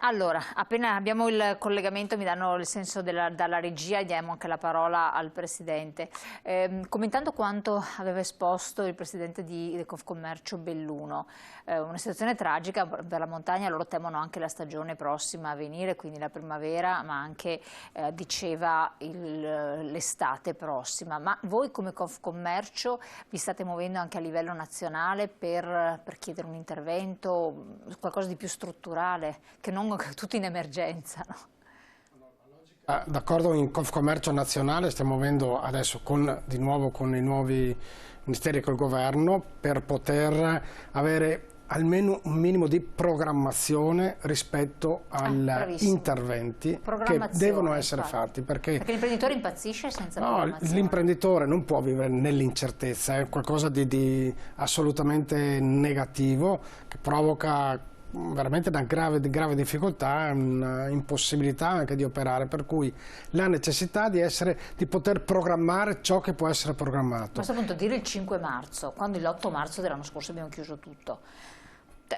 Allora, appena abbiamo il collegamento mi danno il senso dalla regia e diamo anche la parola al Presidente. Commentando quanto aveva esposto il Presidente di Confcommercio Belluno, una situazione tragica per la montagna, loro temono anche la stagione prossima a venire, quindi la primavera, ma anche, diceva, l'estate prossima. Ma voi come Confcommercio vi state muovendo anche a livello nazionale per chiedere un intervento, qualcosa di più strutturale, che non tutti in emergenza, no? D'accordo, in Confcommercio nazionale stiamo muovendo adesso di nuovo con i nuovi ministeri e col governo per poter avere almeno un minimo di programmazione rispetto agli interventi che devono essere fatti. Perché l'imprenditore impazzisce senza programmazione. L'imprenditore non può vivere nell'incertezza, è qualcosa di assolutamente negativo che provoca veramente una grave difficoltà, una impossibilità anche di operare, per cui la necessità di poter programmare ciò che può essere programmato. A questo punto dire il 5 marzo, quando l'8 marzo dell'anno scorso abbiamo chiuso tutto,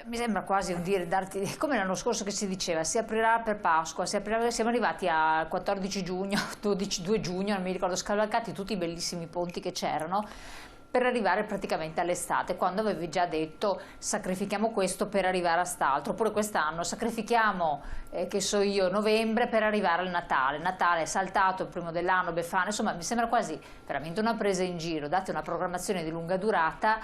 mi sembra quasi un dire, come l'anno scorso che si diceva, si aprirà per Pasqua, siamo arrivati a 14 giugno, 2 giugno, non mi ricordo, scavalcati tutti i bellissimi ponti che c'erano, per arrivare praticamente all'estate, quando avevi già detto sacrifichiamo questo per arrivare a st'altro, oppure quest'anno sacrifichiamo, che so io, novembre per arrivare al Natale. Natale è saltato, il primo dell'anno, Befana, insomma mi sembra quasi veramente una presa in giro. Date una programmazione di lunga durata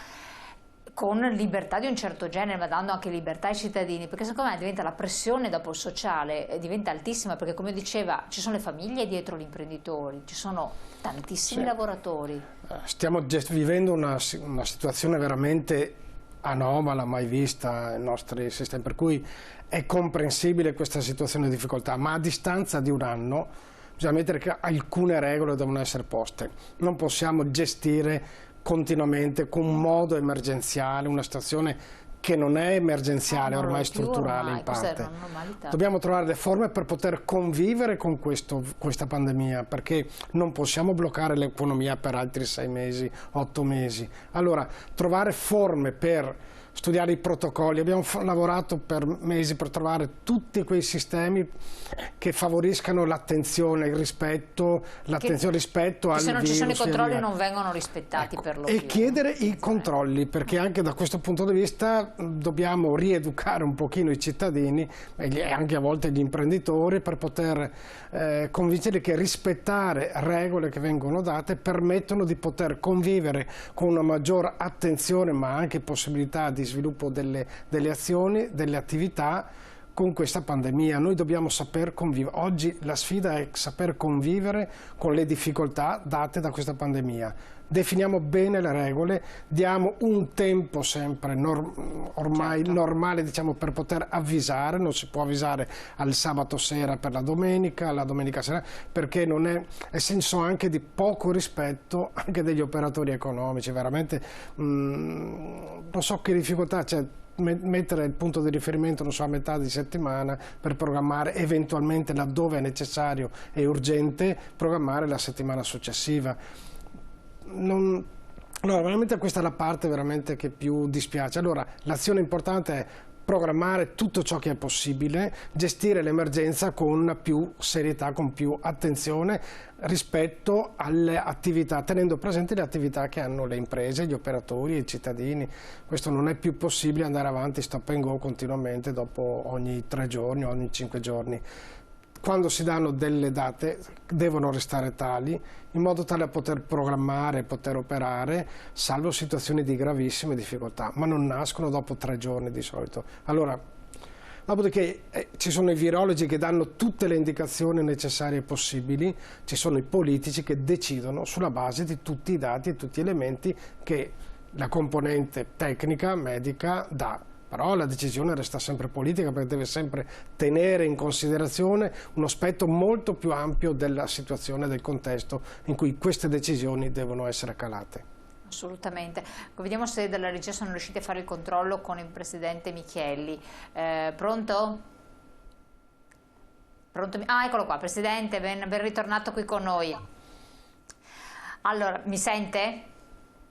con libertà di un certo genere, ma dando anche libertà ai cittadini, perché secondo me diventa la pressione dopo il sociale, diventa altissima, perché come diceva ci sono le famiglie dietro gli imprenditori, ci sono tantissimi lavoratori. Stiamo vivendo una situazione veramente anomala, mai vista nei nostri sistemi, per cui è comprensibile questa situazione di difficoltà, ma a distanza di un anno bisogna mettere che alcune regole devono essere poste. Non possiamo gestire continuamente con un modo emergenziale una situazione che non è emergenziale, ormai strutturale in parte. Dobbiamo trovare le forme per poter convivere con questa pandemia, perché non possiamo bloccare l'economia per altri 6 mesi, 8 mesi. Allora, trovare forme per studiare i protocolli, abbiamo lavorato per mesi per trovare tutti quei sistemi che favoriscano l'attenzione, il rispetto, rispetto al virus. Se non ci sono i controlli non vengono rispettati, ecco, per lo più. E chiedere i controlli, perché anche da questo punto di vista dobbiamo rieducare un pochino i cittadini e anche a volte gli imprenditori per poter convincere che rispettare regole che vengono date permettono di poter convivere con una maggior attenzione, ma anche possibilità di sviluppo delle azioni, delle attività con questa pandemia. Noi dobbiamo saper convivere. Oggi la sfida è saper convivere con le difficoltà date da questa pandemia. Definiamo bene le regole, diamo un tempo sempre ormai normale, diciamo, per poter avvisare. Non si può avvisare al sabato sera per la domenica sera, perché non è senso anche di poco rispetto anche degli operatori economici. Veramente non so che difficoltà c'è mettere il punto di riferimento, non so, a metà di settimana per programmare eventualmente, laddove è necessario e urgente, programmare la settimana successiva. Allora, veramente questa è la parte veramente che più dispiace. Allora, l'azione importante è programmare tutto ciò che è possibile, gestire l'emergenza con più serietà, con più attenzione rispetto alle attività, tenendo presenti le attività che hanno le imprese, gli operatori e i cittadini. Questo non è più possibile andare avanti stop and go continuamente dopo ogni 3 giorni, ogni 5 giorni. Quando si danno delle date devono restare tali, in modo tale da poter programmare, poter operare, salvo situazioni di gravissime difficoltà, ma non nascono dopo 3 giorni di solito. Allora, dopodiché ci sono i virologi che danno tutte le indicazioni necessarie e possibili, ci sono i politici che decidono sulla base di tutti i dati e tutti gli elementi che la componente tecnica, medica dà. Però la decisione resta sempre politica, perché deve sempre tenere in considerazione uno aspetto molto più ampio della situazione, del contesto in cui queste decisioni devono essere calate. Assolutamente. Vediamo se dalla regia sono riusciti a fare il controllo con il Presidente Michielli. Pronto? Pronto? Ah, eccolo qua, Presidente, ben ritornato qui con noi. Allora, mi sente?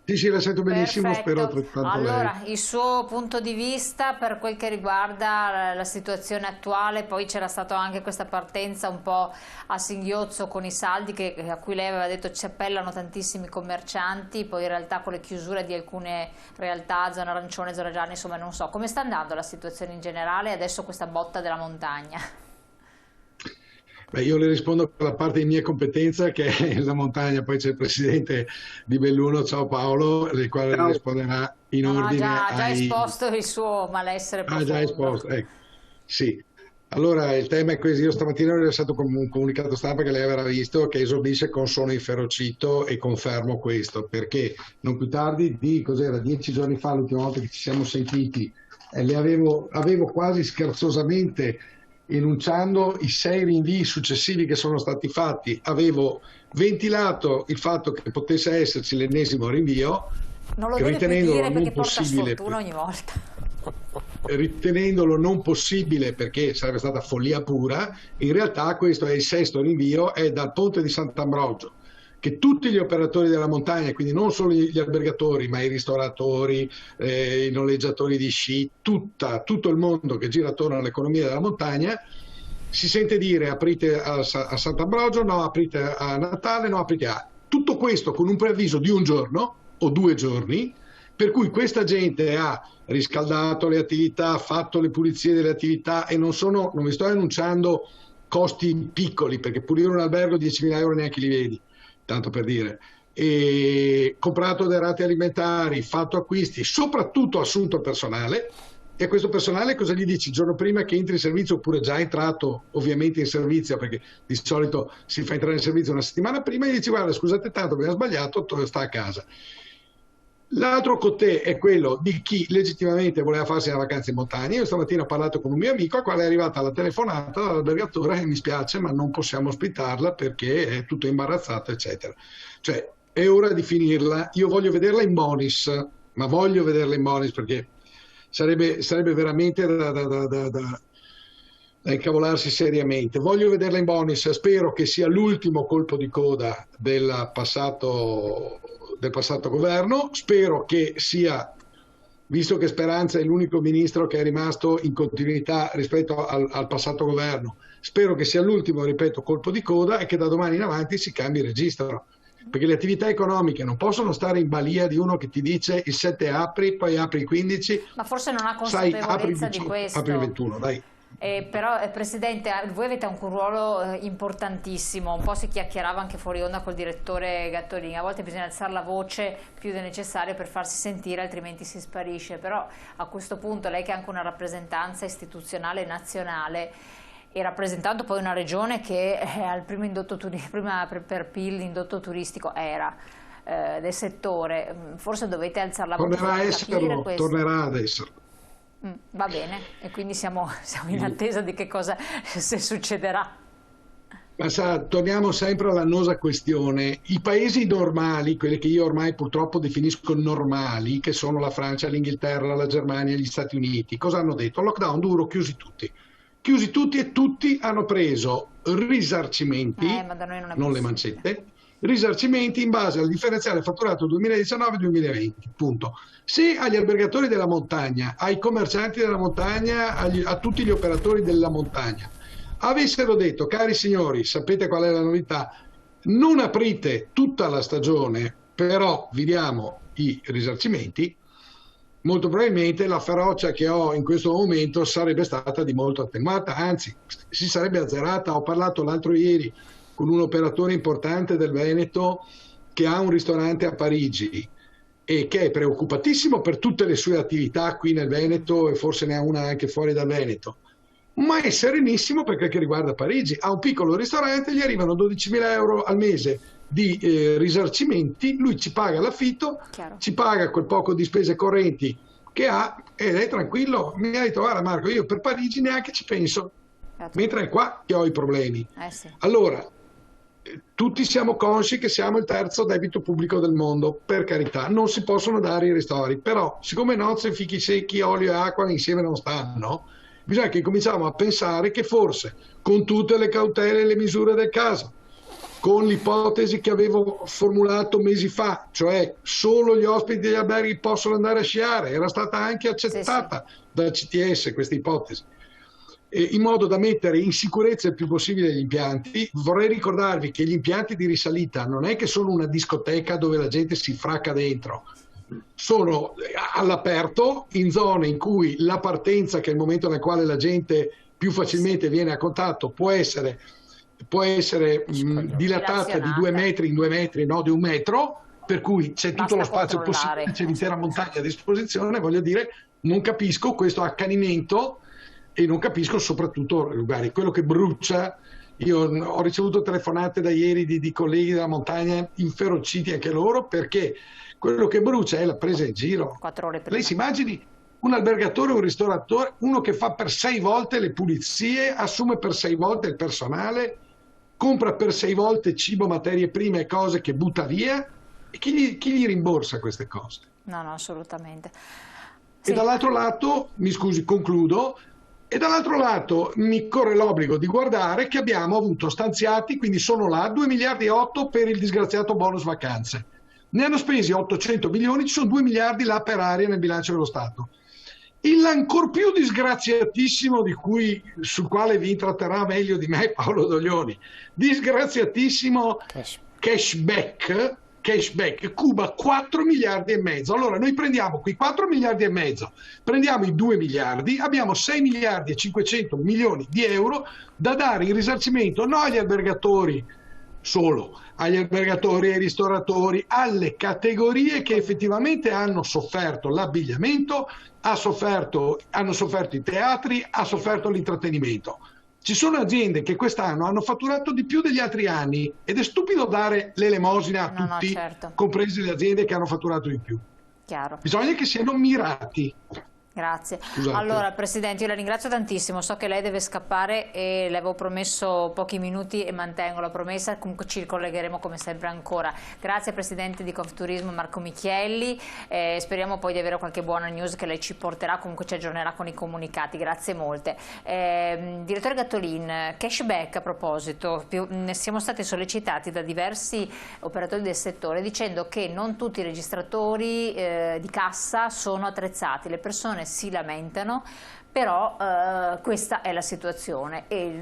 Sì, sì, la sento benissimo, spero Perfetto. altrettanto lei. Allora, il suo punto di vista per quel che riguarda la situazione attuale, poi c'era stata anche questa partenza un po' a singhiozzo con i saldi a cui lei aveva detto ci appellano tantissimi commercianti, poi in realtà con le chiusure di alcune realtà, zona arancione, zona gialla, insomma non so, come sta andando la situazione in generale e adesso questa botta della montagna? Beh, io le rispondo per la parte di mia competenza che è la montagna, poi c'è il presidente di Belluno, ciao Paolo, il quale Ciao. risponderà in No, no, ha ordine già ai... esposto il suo malessere Ah, già profondo. esposto, ecco. Sì. Allora, il tema è questo. Io stamattina ho rilasciato un comunicato stampa che lei avrà visto, che esordisce con sono inferocito e confermo questo, perché non più tardi di, cos'era, 10 giorni fa, l'ultima volta che ci siamo sentiti, avevo quasi scherzosamente enunciando i 6 rinvii successivi che sono stati fatti, avevo ventilato il fatto che potesse esserci l'ennesimo rinvio, Non lo deve più ritenendolo dire perché non porta possibile. sfortuna ogni volta. Ritenendolo non possibile perché sarebbe stata follia pura, in realtà questo è il 6° rinvio, è dal ponte di Sant'Ambrogio, che tutti gli operatori della montagna, quindi non solo gli albergatori, ma i ristoratori, i noleggiatori di sci, tutto il mondo che gira attorno all'economia della montagna, si sente dire aprite a Sant'Ambrogio, no, aprite a Natale, no, aprite a... Tutto questo con un preavviso di un giorno o 2 giorni, per cui questa gente ha riscaldato le attività, fatto le pulizie delle attività e non vi sto annunciando costi piccoli, perché pulire un albergo 10.000 euro neanche li vedi, tanto per dire. E comprato dei rati alimentari, fatto acquisti, soprattutto assunto personale. E a questo personale cosa gli dici il giorno prima che entri in servizio, oppure già entrato ovviamente in servizio, perché di solito si fa entrare in servizio una settimana prima, e gli dici guarda scusate tanto abbiamo sbagliato, sta a casa. L'altro cotè è quello di chi legittimamente voleva farsi una vacanza in montagna. Io stamattina ho parlato con un mio amico al quale è arrivata la telefonata dall'albergatore e mi spiace ma non possiamo ospitarla perché è tutto imbarazzato eccetera. Cioè è ora di finirla, io voglio vederla in bonis, ma voglio vederla in bonis perché sarebbe veramente da incavolarsi seriamente. Voglio vederla in bonis, spero che sia l'ultimo colpo di coda del passato governo, spero che sia, visto che Speranza è l'unico ministro che è rimasto in continuità rispetto al passato governo, spero che sia l'ultimo, ripeto, colpo di coda e che da domani in avanti si cambi registro. Perché le attività economiche non possono stare in balia di uno che ti dice il 7 apri, poi apri il 15, Ma forse non ha sai, apri il consapevolezza di 18, apri il questo. 21, dai. Però, Presidente, voi avete un ruolo importantissimo, un po' si chiacchierava anche fuori onda col direttore Gattolini, a volte bisogna alzare la voce più del necessario per farsi sentire, altrimenti si sparisce, però a questo punto lei che ha anche una rappresentanza istituzionale nazionale e rappresentando poi una regione che al primo prima per PIL l'indotto turistico era del settore, forse dovete alzare la voce Tornerà a per capire esserlo, questo. tornerà ad esserlo. Va bene, e quindi siamo in attesa di che cosa se succederà. Ma sa, torniamo sempre all'annosa questione. I paesi normali, quelli che io ormai purtroppo definisco normali, che sono la Francia, l'Inghilterra, la Germania, gli Stati Uniti, cosa hanno detto? Lockdown duro, chiusi tutti. Chiusi tutti e tutti hanno preso risarcimenti, Ma da noi non è non le possibile. mancette, risarcimenti in base al differenziale fatturato 2019-2020, punto. Se agli albergatori della montagna, ai commercianti della montagna, a tutti gli operatori della montagna, avessero detto, cari signori, sapete qual è la novità? Non aprite tutta la stagione, però vi diamo i risarcimenti, molto probabilmente la ferocia che ho in questo momento sarebbe stata di molto attenuata, anzi si sarebbe azzerata. Ho parlato l'altro ieri con un operatore importante del Veneto che ha un ristorante a Parigi e che è preoccupatissimo per tutte le sue attività qui nel Veneto e forse ne ha una anche fuori dal Veneto, ma è serenissimo perché che riguarda Parigi. Ha un piccolo ristorante, gli arrivano 12.000 euro al mese di risarcimenti, lui ci paga l'affitto, Chiaro. ci paga quel poco di spese correnti che ha ed è tranquillo. Mi ha detto guarda Marco, io per Parigi neanche ci penso, mentre è qua che ho i problemi. Sì. Allora, tutti siamo consci che siamo il terzo debito pubblico del mondo, per carità, non si possono dare i ristori, però siccome nozze, fichi secchi, olio e acqua insieme non stanno, bisogna che cominciamo a pensare che forse con tutte le cautele e le misure del caso, con l'ipotesi che avevo formulato mesi fa, cioè solo gli ospiti degli alberghi possono andare a sciare, era stata anche accettata dal CTS questa ipotesi, in modo da mettere in sicurezza il più possibile gli impianti. Vorrei ricordarvi che gli impianti di risalita non è che sono una discoteca dove la gente si fracca dentro, sono all'aperto, in zone in cui la partenza, che è il momento nel quale la gente più facilmente viene a contatto, può essere dilatata di 2 metri in 2 metri, no di 1 metro, per cui c'è tutto lo spazio possibile, c'è l'intera montagna a disposizione. Voglio dire, non capisco questo accanimento e non capisco soprattutto, guardi, quello che brucia. Io ho ricevuto telefonate da ieri di colleghi della montagna inferociti anche loro, perché quello che brucia è la presa in giro. 4 ore prima. Lei si immagini un albergatore, un ristoratore, uno che fa per 6 volte le pulizie, assume per 6 volte il personale, compra per 6 volte cibo, materie prime e cose che butta via, e chi gli rimborsa queste cose? No, no, assolutamente. E dall'altro lato, mi scusi, concludo, e dall'altro lato mi corre l'obbligo di guardare che abbiamo avuto stanziati, quindi sono là, 2 miliardi e 8 per il disgraziato bonus vacanze. Ne hanno spesi 800 milioni, ci sono 2 miliardi là per aria nel bilancio dello Stato. Il ancor più disgraziatissimo, sul quale vi intratterà meglio di me Paolo Doglioni, disgraziatissimo cashback, cuba 4 miliardi e mezzo. Allora noi prendiamo qui 4 miliardi e mezzo, prendiamo i 2 miliardi, abbiamo 6 miliardi e 500 milioni di euro da dare in risarcimento non agli albergatori solo, agli albergatori, ai ristoratori, alle categorie che effettivamente hanno sofferto l'abbigliamento, hanno sofferto i teatri, ha sofferto l'intrattenimento. Ci sono aziende che quest'anno hanno fatturato di più degli altri anni ed è stupido dare l'elemosina a tutti, certo, comprese le aziende che hanno fatturato di più. Chiaro. Bisogna che siano mirati. Grazie. Scusate. Allora, Presidente, io la ringrazio tantissimo, so che lei deve scappare e le avevo promesso pochi minuti e mantengo la promessa, comunque ci ricollegheremo come sempre ancora. Grazie Presidente di Confturismo Marco Michielli, speriamo poi di avere qualche buona news che lei ci porterà, comunque ci aggiornerà con i comunicati, grazie molte. Direttore Gattolin, cashback a proposito, siamo stati sollecitati da diversi operatori del settore dicendo che non tutti i registratori di cassa sono attrezzati, le persone si lamentano, però questa è la situazione e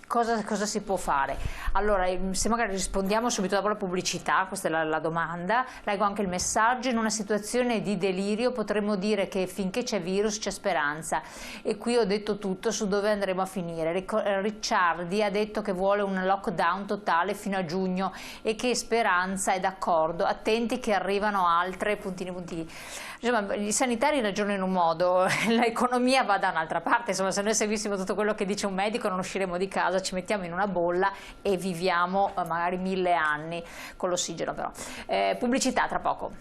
cosa si può fare? Allora, se magari rispondiamo subito dopo la pubblicità, questa è la domanda, leggo anche il messaggio: in una situazione di delirio potremmo dire che finché c'è virus c'è speranza, e qui ho detto tutto su dove andremo a finire. Ricciardi ha detto che vuole un lockdown totale fino a giugno e che Speranza è d'accordo, attenti che arrivano altre puntini. Insomma, i sanitari ragionano in un modo, l'economia va da un'altra parte. Insomma, se noi seguissimo tutto quello che dice un medico non usciremo di casa, ci mettiamo in una bolla e viviamo magari 1000 anni con l'ossigeno però. Pubblicità tra poco.